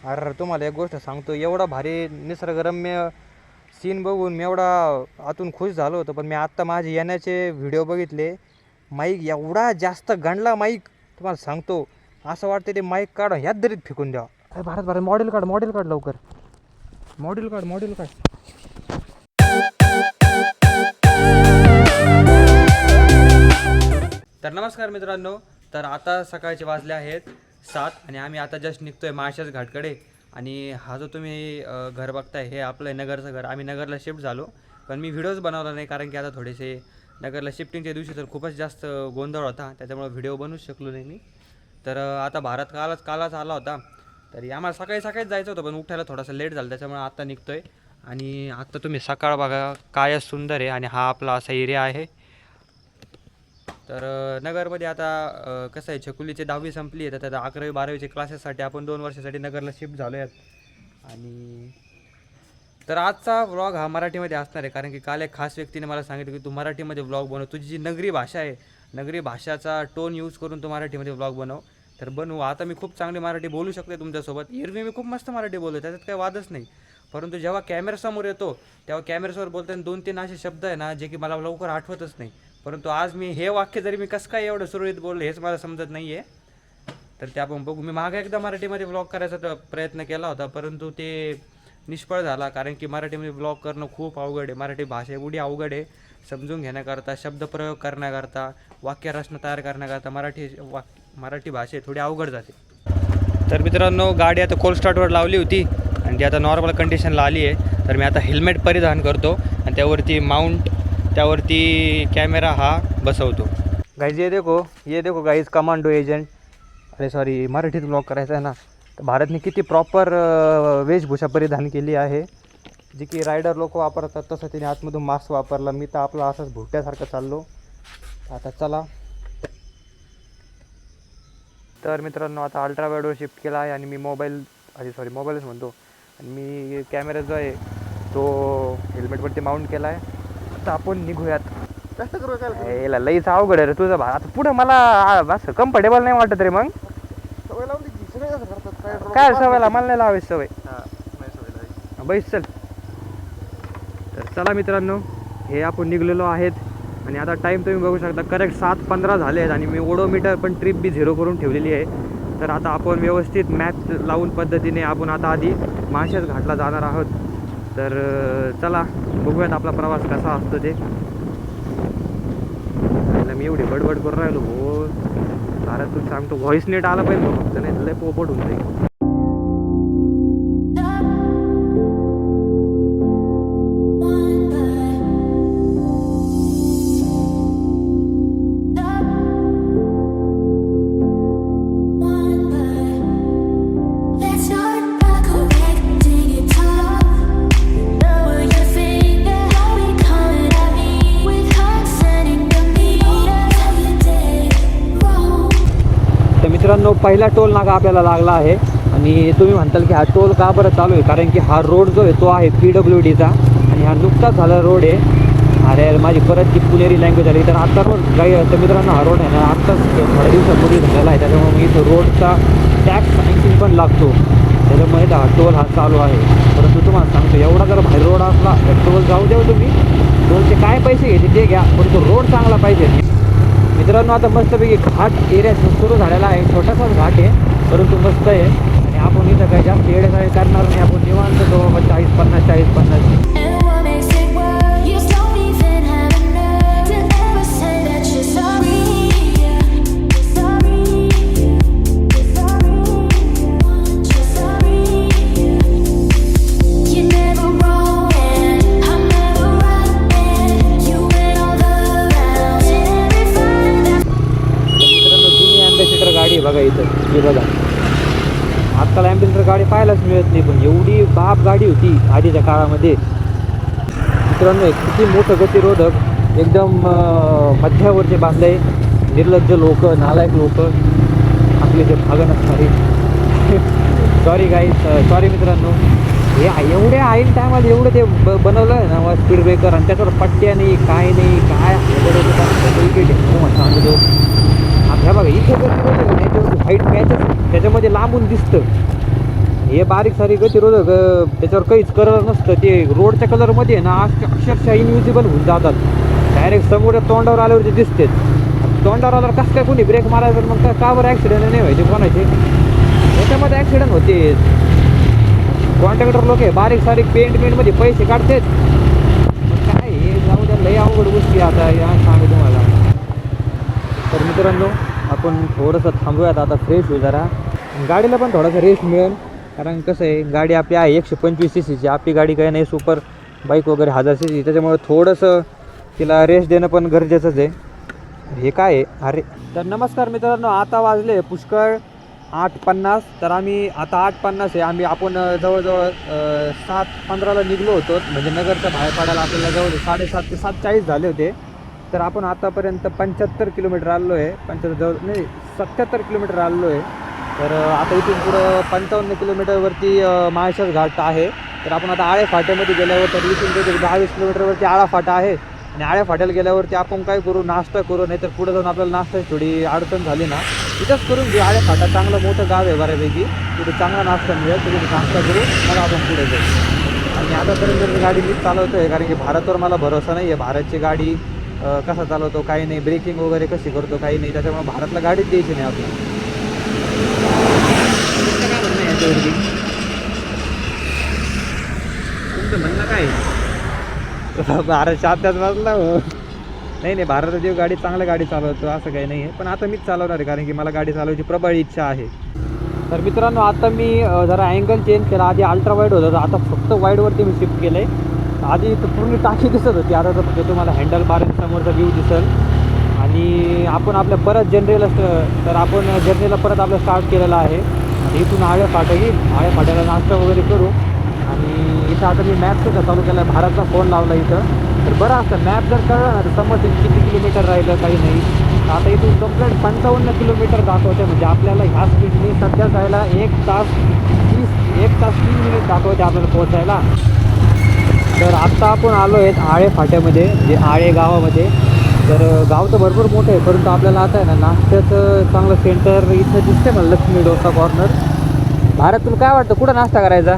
अरे तुम्हाला एक गोष्ट सांगतो, एवढा भारी निसर्गरम्य सीन बघून मी एवढा आतून खुश झालो होतो. पण मी आत्ता माझे येण्याचे व्हिडिओ बघितले, माईक एवढा जास्त गंडला माईक, तुम्हाला सांगतो असं वाटतं ते माईक काढ ह्यात दरीत फेकून द्यावा. अरे भारत भारत मॉडेल काढ लवकर, मॉडेल काढ. तर नमस्कार मित्रांनो, तर आता सकाळचे वाजले आहेत 7 आणि आम्ही आता जस्ट निघतोय माळशेज घाटकडे. आणि हा जो तुम्ही घर बघताय हे आपलं नगरचं घर. आम्ही नगरला शिफ्ट झालो, पण मी व्हिडिओज बनवला नाही कारण की आता थोडेसे नगरला शिफ्टिंगच्या दिवशी तर खूपच जास्त गोंधळ होता, त्याच्यामुळे व्हिडिओ बनवूच शकलो नाही मी. तर आता भारत कालच आला होता, तरी आम्हाला सकाळीच जायचं होतं, पण उठायला थोडासा लेट झाला, त्याच्यामुळे आता निघतोय. आणि आता तुम्ही सकाळ बघा काय सुंदर आहे. आणि हा आपला असा एरिया आहे. तर नगरमध्ये आता कसं आहे, छकुलीची 10वी संपली आहे, तर आता 11वी 12वीचे क्लासेससाठी आपण 2 वर्षासाठी नगरला शिफ्ट झालो आहेत. आणि तर आजचा व्लॉग हा मराठीमध्ये असणार आहे, कारण की काल एक खास व्यक्तीने मला सांगितलं की तू मराठीमध्ये व्लॉग बनव, तुझी जी नगरी भाषा आहे, नगरी भाषाचा टोन यूज करून तू मराठीमध्ये व्लॉग बनव. तर बनवू. आता मी खूप चांगली मराठी बोलू शकते तुमच्यासोबत. एरवी मी खूप मस्त मराठी बोलतो, त्याच्यात काही वादच नाही. परंतु जेव्हा कॅमेऱ्यासमोर येतो तेव्हा कॅमेऱ्यासमोर बोलताना 2-3 असे शब्द आहे ना, जे की मला लवकर आठवतच नाही. परंतु आज मी हे वाक्य जरी मी कसं काय एवढं सुरळीत बोललं हेच मला समजत नाही आहे. तर ते आपण बघू. मी मागे एकदा मराठीमध्ये व्लॉग करायचा प्रयत्न केला होता, परंतु ते निष्फळ झाला, कारण की मराठीमध्ये व्लॉग करणं खूप अवघड आहे. मराठी भाषा एवढी अवघड आहे, समजून घेण्याकरता, शब्दप्रयोग करण्याकरता, वाक्यरचना तयार करण्याकरता मराठी भाषा थोडी अवघड जाते. तर मित्रांनो, गाडी आता कोल्ड स्टार्टवर लावली होती आणि ती आता नॉर्मल कंडिशनला आली आहे. तर मी आता हेल्मेट परिधान करतो आणि त्यावरती कॅमेरा हा बसवतो. गाईज ये देखो गाईज, कमांडो एजंट. अरे सॉरी, मराठीत ब्लॉग करायचा आहे ना. तर भारतने किती प्रॉपर वेशभूषा परिधान केली आहे, जी की रायडर लोक वापरतात, तसं तिने आतमधून मास्क वापरला. मी तर आपला असंच भुट्यासारखं चाललो. आता चला. तर मित्रांनो, आता अल्ट्रा वाईडवर शिफ्ट केला आहे आणि मी मोबाईलच म्हणतो. आणि मी कॅमेरा जो आहे तो हेल्मेटवरती माउंट केला आहे. आता आपण निघूयात. याला लईच अवघड आहे रे तुझं आता पुढे मला असं कम्फर्टेबल नाही वाटत रे. मग काय सवयला मला नाही लावायची सवय. बैस चल. तर चला मित्रांनो, हे आपण निघलेलो आहेत आणि आता टाईम तुम्ही बघू शकता, करेक्ट 7:15 झाले आहेत. आणि मी ओडोमीटर पण ट्रिप बी 0 करून ठेवलेली आहे. तर आता आपण व्यवस्थित मॅप लावून पद्धतीने आपण आता आधी माळशेज घाटला जाणार आहोत. तर चला बघूयात आपला प्रवास कसा असतो ते. मी एवढी बडबड करून राहिलो हो. भारत तू सांगतो व्हॉइस नेट आला पाहिजे फक्त, नाही लय पोपट होऊन जाईल. मित्रांनो, पहिला टोल नाका आपल्याला लागला आहे. आणि तुम्ही म्हणताल की हा टोल का बरं चालू आहे, कारण की हा रोड जो आहे तो आहे PWDचा आणि हा नुकताच झाला रोड आहे. अरे माझी परत ती पुणेरी लँग्वेज आली. तर आता रोड तर मित्रांनो, हा रोड आहे ना आत्ताच थोड्या दिवसापूर्वी झालेला आहे, त्याच्यामुळे मी इथं रोडचा टॅक्स आणखीन पण लागतो, त्याच्यामुळे हा टोल हा चालू आहे. परंतु तुम्हाला सांगतो, एवढा जर बाहेर रोड असला तर टोल जाऊ द्या तुम्ही, टोलचे काय पैसे घेते ते घ्या, परंतु रोड चांगला पाहिजे. मित्रांनो, आता मस्तपैकी घाट एरिया सुरू झालेला आहे. छोटासाच घाट आहे, परंतु मस्त आहे. आणि आपण इथं काही जास्त येड्यासाळे करणार नाही. आपण निवांत 40-50 गाडी बघा इथं. हे बघा, आजकाल ॲम्ब्युलन्सर गाडी पाहायलाच मिळत नाही, पण एवढी बाप गाडी होती आधीच्या काळामध्ये. मित्रांनो, किती मोठं गतिरोधक एकदम मध्यावरचे बांधले. निर्लज्ज लोक, नालायक लोक, आपले जे भागं नसणारे. सॉरी गाईज, सॉरी मित्रांनो. हे एवढे ऐन टायमाला एवढं ते बनवलं आहे ना स्पीड ब्रेकर, आणि त्याच्यावर पट्ट्या नाही, काय नाही, काय सांगतो. ह्या बघा इथे जर व्हाईट पॅचेस त्याच्यामध्ये लांबून दिसतं, हे बारीक सारीक गतिरोधक त्याच्यावर काहीच करत नसतं. ते रोडच्या कलरमध्ये ना अक्षरशः इनविजिबल होऊन जातात. डायरेक्ट समोर तोंडावर आल्यावर ते दिसतेच. तोंडावर आल्यावर कसं काय कोणी ब्रेक मारायचं, मग का बरं ॲक्सिडेंट नाही व्हायचे कोणाचे? त्याच्यामध्ये ॲक्सिडेंट होते. कॉन्ट्रॅक्टर लोक आहे बारीक सारीक पेंटमध्ये पैसे काढतात. काय हे जाऊ द्या, लई अवघड गोष्टी आता या सांगू तुम्हाला. तर मित्रांनो आपण थोडंसं थांबूयात आता, फ्रेश होऊ जरा. गाडीला पण थोडासा रेस्ट मिळेल, कारण कसं आहे गाडी आपली आहे 125 cc. आपली गाडी काही नाही सुपर बाईक वगैरे 1000 cc, त्याच्यामुळे थोडंसं तिला रेस्ट देणं पण गरजेचंच आहे. हे काय आहे अरे. तर नमस्कार मित्रांनो, आता वाजले पुष्कळ 8:50. तर आम्ही आता 8:50 आहे. आपण जवळजवळ 7:15ला निघलो होतो, म्हणजे नगरच्या बाहेर पडायला आपल्याला जवळ 7:30 ते 7:40 झाले होते. तर आपण आतापर्यंत 75 किलोमीटर आलो आहे. 77 किलोमीटर आलो आहे. तर आता इथून पुढं 55 किलोमीटरवरती माळशेज घाट आहे. तर आपण आता आळे फाट्यामध्ये गेल्यावर तर इथून ते 10-20 किलोमीटरवरती आळा फाटा आहे. आणि आळ्या फाट्याला गेल्यावरती आपण काय करू, नाश्ता करू, नाही तर पुढे जाऊन आपल्याला नाश्त्याची थोडी अडचण झाली ना, तिथंच करून घेऊ. आळ्या फाटा चांगलं मोठं गाव आहे बऱ्यापैकी, तिथे चांगला नाश्ता मिळेल. तिथे नाश्ता करू, मग आपण पुढे जाऊ. आणि आतापर्यंत मी गाडी मीच चालवतो आहे, कारण की भारतवर मला भरोसा नाही आहे. भारतची गाडी कसा चालवतो काही नाही, ब्रेकिंग वगैरे कशी करतो काही नाही, त्याच्यामुळे भारतला गाडीच द्यायची नाही आपल्याला. तुमचं म्हणणं काय? भारतच्या आत्याच वाजला हो. नाही भारत देव गाडी चांगल्या गाडी चालवतो असं काही नाही आहे, पण आता मीच चालवणार आहे, कारण की मला गाडी चालवायची प्रबळ इच्छा आहे. तर मित्रांनो आता मी जरा अँगल चेंज केला. आधी अल्ट्रा वाईड होतं, आता फक्त वाईडवरती मी शिफ्ट केलं आहे. आधी तर पूर्ण टाकी दिसत होती, आता तर फक्त तुम्हाला हँडल बार समोरचा व्ह्यू दिसेल. आणि आपण आपल्या परत जनरेल तर आपण जर्नीला परत आपलं स्टार्ट केलेलं आहे. आणि इथून आळ्या फाटा येईल, आळ्या फाट्याला नाश्ता वगैरे करू. आणि इथं आता मी मॅप सुद्धा चालू केला आहे, भारतचा फोन लावला इथं. तर बरं असतं मॅप जर कळलं ना तर समजते किती किलोमीटर राहिलं काही नाही. तर आता इथून कंप्लीट 55 किलोमीटर दाखवते, म्हणजे आपल्याला ह्या स्पीडने सध्या जायला 1 तास 3 मिनिट दाखवते आपल्याला पोहोचायला. तर आत्ता आपण आलो आहेत आळे फाट्यामध्ये, म्हणजे आळे गावामध्ये. तर गाव तर भरपूर मोठं आहे, परंतु आपल्याला आता आहे ना नाश्त्याचं चांगलं सेंटर इथं दिसते मला, लक्ष्मी डोसा कॉर्नर. भारत तुला काय वाटतं कुठं नाश्ता करायचा?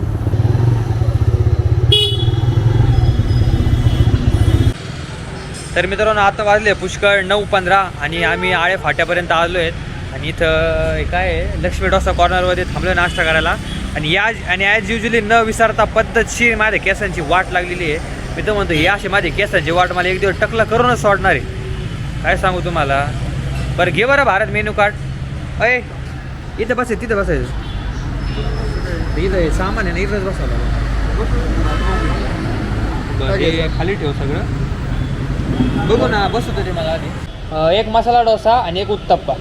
तर मित्रांनो आता वाजले पुष्कळ 9:15 आणि आम्ही आळे फाट्यापर्यंत आलो आहेत. आणि इथं काय आहे लक्ष्मी डोसा कॉर्नरमध्ये थांबलो नाश्ता करायला. आणि ॲज युजली न विसरता पद्धतशीर माझ्या केसांची वाट लागलेली आहे. मी तर म्हणतो ही अशी माझी केसांची वाट मला एक दिवस टकला करूनच सोडणार आहे, काय सांगू तुम्हाला. बरं घे बरं भारत मेनू कार्ड. अय इथं बसायचं, तिथं बसायचं, इथं सामान आहे ना, इथंच बसावं. हे खाली ठेव सगळं, बघू ना बसू तरी मला आधी. एक मसाला डोसा आणि एक उत्तप्पा.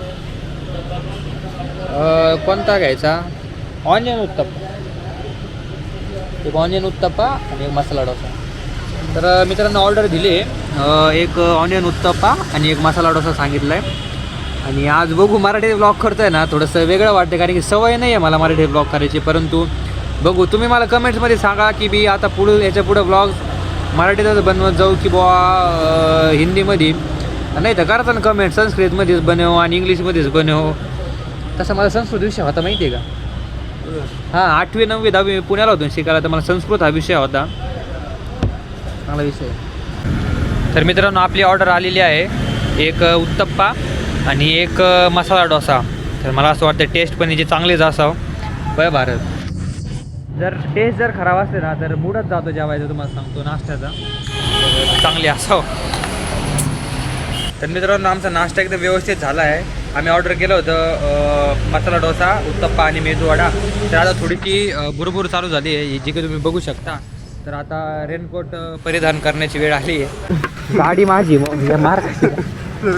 कोणता घ्यायचा? ऑनियन उत्तप्पा. एक ऑनियन उत्तप्पा आणि एक मसाला डोसा. तर मित्रांनो ऑर्डर दिली आहे, एक ऑनियन उत्तप्पा आणि एक मसाला डोसा सांगितला आहे. आणि आज बघू मराठी ब्लॉग करतो आहे ना, थोडंसं वेगळं वाटतं, कारण की सवय नाही आहे मला मराठी ब्लॉग करायची. परंतु बघू, तुम्ही मला कमेंट्समध्ये सांगा की मी आता याच्या पुढं ब्लॉग मराठीतच बनवत जाऊ की बुवा हिंदीमध्ये, नाही तर करता ना कमेंट संस्कृतमध्येच बनव आणि इंग्लिशमध्येच बनव. तसं मला संस्कृत विषय होता माहिती आहे का? हां 8वी 9वी 10वी पुण्याला होतो शिकायला, तर मला संस्कृत हा विषय होता, चांगला विषय. तर मित्रांनो आपली ऑर्डर आलेली आहे, एक उत्तप्पा आणि एक मसाला डोसा. तर मला असं वाटतं टेस्ट पण याची चांगलीच असावं. बरं भारत जर टेस्ट जर खराब असते ना तर मूडच जातो जेवायचं, तुम्हाला सांगतो नाश्त्याचा. चांगली असावं. तर मित्रांनो आमचा नाश्ता एकदम व्यवस्थित झाला आहे. आम्ही ऑर्डर केलं होतं मसाला डोसा, उत्तप्पा आणि मेदूवडा. तर आता थोडीशी बुरबुर चालू झाली आहे, जी की तुम्ही बघू शकता. तर आता रेनकोट परिधान करण्याची वेळ आली आहे. गाडी माझी मार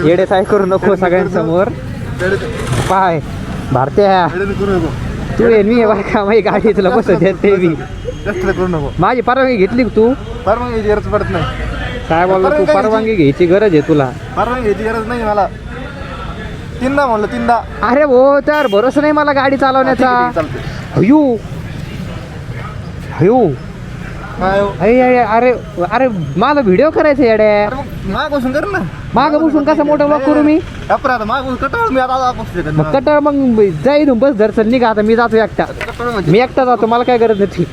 येडे साय करू नको सगळ्यांसमोर. पाय भारतीय तू ये मी बाय का माझी गाडी तुला बसत ते बी करू नको. माझी परवानगी घेतली तू? परवानगी गरज पडत नाही. काय बोलला तू? परवानगी घ्यायची गरज आहे तुला? परवानगी घ्यायची गरज नाही मला. 3दा म्हणलं 3दा. अरे हो तर भरोसा नाही मला गाडी चालवण्याचा. हयू हयू काय हो? अरे अरे अरे अरे माझा व्हिडिओ करायचा येड्या. अरे मग माग बसून कर ना. मागं बसून कसा मोठा ब्लॉग करू मी? आपण आता माग बसून कटाळ मी आता बसू शकत मग कटाळ मग जा इथून बस धर चल निघा आता मी जातो एकटा. कटाळ म्हणजे मी एकटा जातो मला काय गरज नाही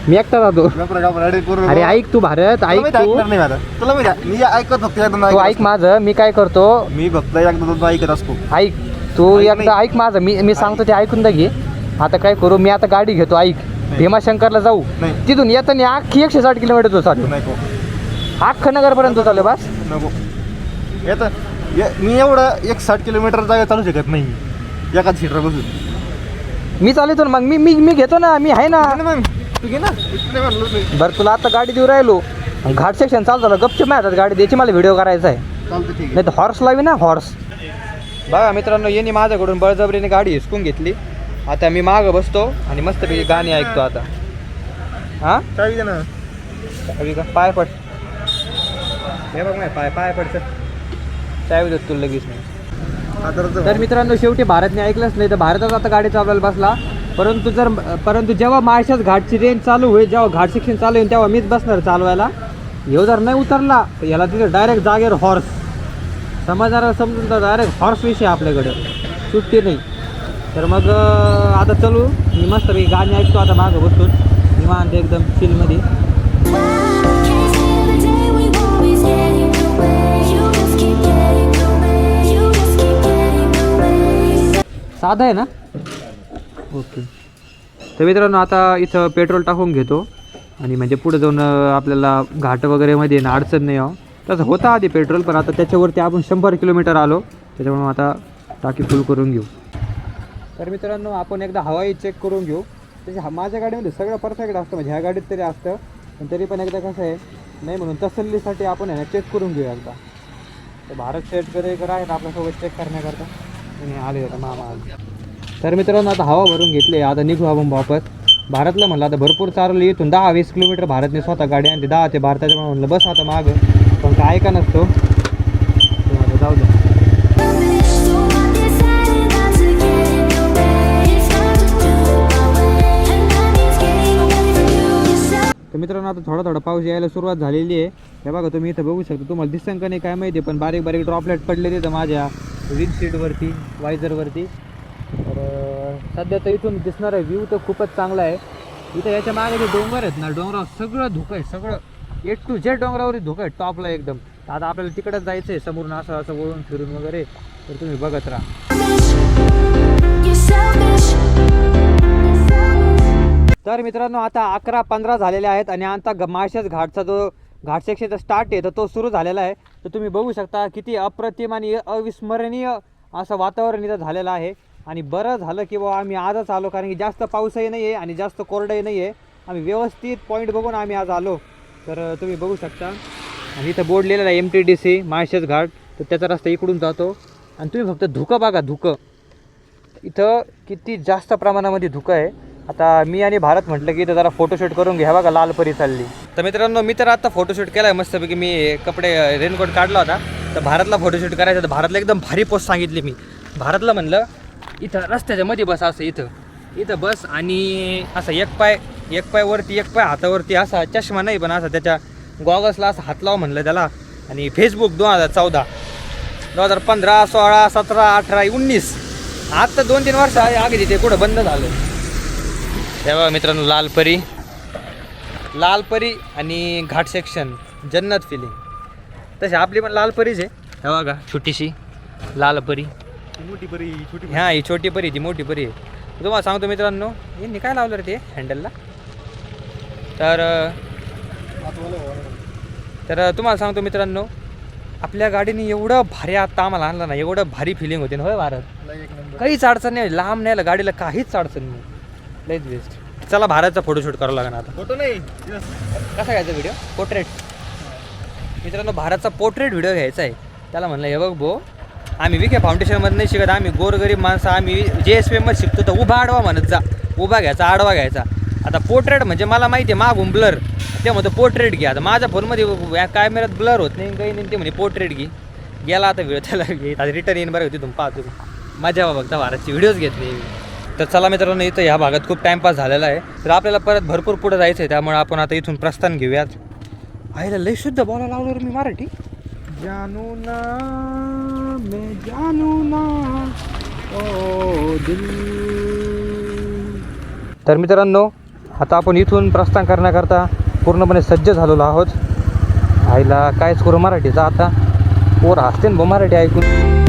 मी एकटा जातो. अरे ऐक तू भारत ऐक तू ऐकणार नाही माझा तुला माहिती मी ऐकत फक्त एकदा तू ऐक माझं मी काय करतो मी फक्त एकदा दोनदा ऐकत असतो. ऐक तू ऐक एकदा ऐक माझं मी सांगतो ते ऐकून घे. आता काय करू मी आता गाडी घेतो ऐक भीमाशंकरला जाऊ नाही. तिथून येताना अख्खी 160 किलोमीटर तो चालू नको अख्खं नगरपर्यंत चालू बस. नको येतं मी एवढं 160 किलोमीटर जागा चालू शकत नाही एकाच सीटर बसून. मी चालतो ना मग मी घेतो ना मी आहे ना. मग तू घे ना इथं नाही म्हणलो नाही. बरं तुला आता गाडी देऊ राहिलो घाट सेक्शन चालू झालं गपचूप माझ्या गाडी द्यायची मला व्हिडिओ करायचा आहे चालतं ठीक आहे. नाही तर हॉर्स लावी ना हॉर्स. बघा मित्रांनो यांनी माझ्याकडून बळजबरीने गाडी हिसकून घेतली. आता मी मागं बसतो आणि मस्तपैकी गाणी ऐकतो आता. हां चावी दे ना. अभी का पाय पड हे बघ नाही पाय पडतं चावी देत तुला लगेच नाही. तर मित्रांनो शेवटी भारतने ऐकलंच नाही तर भारतच आता गाडी चालवायला बसला. परंतु जेव्हा माळशेज घाटची रेंज चालू होईल जेव्हा घाट सेक्शन चालू होईल तेव्हा मीच बसणार चालवायला. ह्यो जर नाही उतरला याला तिथे डायरेक्ट जागेवर हॉर्स समजणार समजून तर डायरेक्ट हॉर्स विषय आपल्याकडं सुट्टी नाही. तर मग आता चलू मी मस्तपैकी गाणी ऐकतो आता मागं बसून निवांत एकदम चिलमध्ये. साधा आहे ना ओके. तर मित्रांनो आता इथं पेट्रोल टाकून घेतो आणि म्हणजे पुढे जाऊन आपल्याला घाट वगैरे मध्ये ना अडचण नाही यावं. तसं होतं आधी पेट्रोल पण आता त्याच्यावरती आपण 100 किलोमीटर आलो त्याच्यामुळे आता टाकी फुल करून घेऊ. तर मित्रांनो आपण एकदा हवाई चेक करून घेऊ. त्याच्या माझ्या गाडीमध्ये सगळं परफेक्ट असतं म्हणजे ह्या गाडीत तरी असतं पण तरी पण एकदा कसं आहे नाही म्हणून तसल्लीसाठी आपण आहे ना चेक करून घेऊ एकदा. तर भारत शेतकरी आहेत आपल्यासोबत चेक करण्याकरता आणि आले होता मामा आले. तर मित्रांनो आता हवा भरून घेतली आता निघू आपण वापस. भारतला म्हणलं आता भरपूर चालवलं इथून 10-20 किलोमीटर भारतने स्वतः गाडी आणली 10 ते 12 त्याच्यामुळे म्हणलं बस आता मागं पण काय ऐका नसतो जाऊ दे. तर मित्रांनो आता थोडा पाऊस यायला सुरुवात झालेली आहे. हे बघा तुम्ही इथं बघू शकता तुम्हाला दिसतं का नाही काय माहिती पण बारीक ड्रॉपलेट पडले तिथं माझ्या विंडशीटवरती वायझरवरती. तर सध्या तर इथून दिसणार आहे व्ह्यू तर खूपच चांगला आहे. इथं याच्या मागे जे डोंगर आहेत ना डोंगरावर सगळं धुकं आहे सगळं A to Z डोंगरावरती धुकं आहे टॉपला एकदम. आता आपल्याला तिकडंच जायचं आहे समोरून असं वळून फिरून वगैरे तर तुम्ही बघत राहा. तर मित्रांनो आता 11:15 झालेले आहेत आणि आता माळशेज घाटचा जो घाट सेक्शनचा स्टार्ट आहे तर तो सुरू झालेला आहे. तर तुम्ही बघू शकता किती अप्रतिम आणि अविस्मरणीय असं वातावरण इथं झालेलं आहे. आणि बरं झालं की बाबा आम्ही आजच आलो कारण की जास्त पाऊसही नाही आहे आणि जास्त कोरडंही नाही आहे. आम्ही व्यवस्थित पॉईंट बघून आम्ही आज आलो. तर तुम्ही बघू शकता आणि इथं बोर्ड लिहिलेला आहे MTDC माळशेज घाट. तर त्याचा रस्ता इकडून जातो आणि तुम्ही फक्त धुकं बघा धुकं इथं किती जास्त प्रमाणामध्ये धुकं आहे. आता मी आणि भारत म्हटलं की इथं जरा फोटोशूट करून घ्या बघा लालपरी चालली. तर मित्रांनो मी तर आता फोटोशूट केला आहे मस्तपैकी मी कपडे रेनकोट काढला होता तर भारतला फोटोशूट करायचं तर भारतला एकदम भारी पोस्ट सांगितली मी. भारतला म्हणलं इथं रस्त्याच्या मध्ये बस असं इथं बस आणि असं एक पाय वरती एक पाय हातावरती असा चष्मा नाही पण असा त्याच्या गॉगल्सला असं हात लावा म्हणलं त्याला. आणि फेसबुक 2014 2015 16 17 18 19 आता 2-3 वर्ष आगे तिथे कुठं बंद झालं. तेव्हा मित्रांनो लालपरी आणि घाट सेक्शन जन्नत फिलिंग तशी आपली पण लालपरीच आहे. हे बघा छोटीशी लालपरी मोठी परी छोटी ह्या ही छोटी परी ती मोठी परी आहे. तुम्हाला सांगतो मित्रांनो यांनी काय लावलं रे ते हँडलला. तर तुम्हाला सांगतो मित्रांनो आपल्या गाडीने एवढं भारी आता आम्हाला आणलं ना एवढं भारी फिलिंग होते ना होय भारत. काहीच अडचण नाही लांब न्यायला गाडीला काहीच अडचण नाही लईच बेस्ट. चला भारतचा फोटोशूट करावं लागणार आता. फोटो नाही कसा घ्यायचा व्हिडिओ पोर्ट्रेट मित्रांनो भारतचा पोर्ट्रेट व्हिडिओ घ्यायचा आहे. त्याला म्हणलं हे बघ भो आम्ही विखे फाउंडेशनमध्ये नाही शिकत आम्ही गोरगरीब माणसं आम्ही JSPमध्ये शिकतो तर उभा आडवा म्हणत जा उभा घ्यायचा आडवा घ्यायचा. आता पोर्ट्रेट म्हणजे मला माहिती आहे मागून ब्लर ते म्हणतो पोर्ट्रेट घ्या. आता माझ्या फोनमध्ये कॅमेऱ्यात ब्लर होत नाही काही नाही ते म्हणे पोर्ट्रेट घे. गेला आता व्हिडिओ त्याला आता रिटर्न येईन बरं तिथून पाहतो मजा बघता भारतची व्हिडिओज घेतली. तर चला मित्रांनो, इथं ह्या भागात खूप टाईमपास झालेला आहे. तर आपल्याला परत भरपूर पुढे जायचं आहे, त्यामुळे आपण आता इथून प्रस्थान घेऊयात. आईला लय शुद्ध बोलायला लावलं रे मी मराठी. जानू ना मैं जानू ना ओ दिल. तर मित्रांनो, आता आपण इथून प्रस्थान करण्याकरता पूर्णपणे सज्ज झालेलो आहोत. आईला कायच करू मराठीचा आता. पोर हसते ना मराठी ऐकून.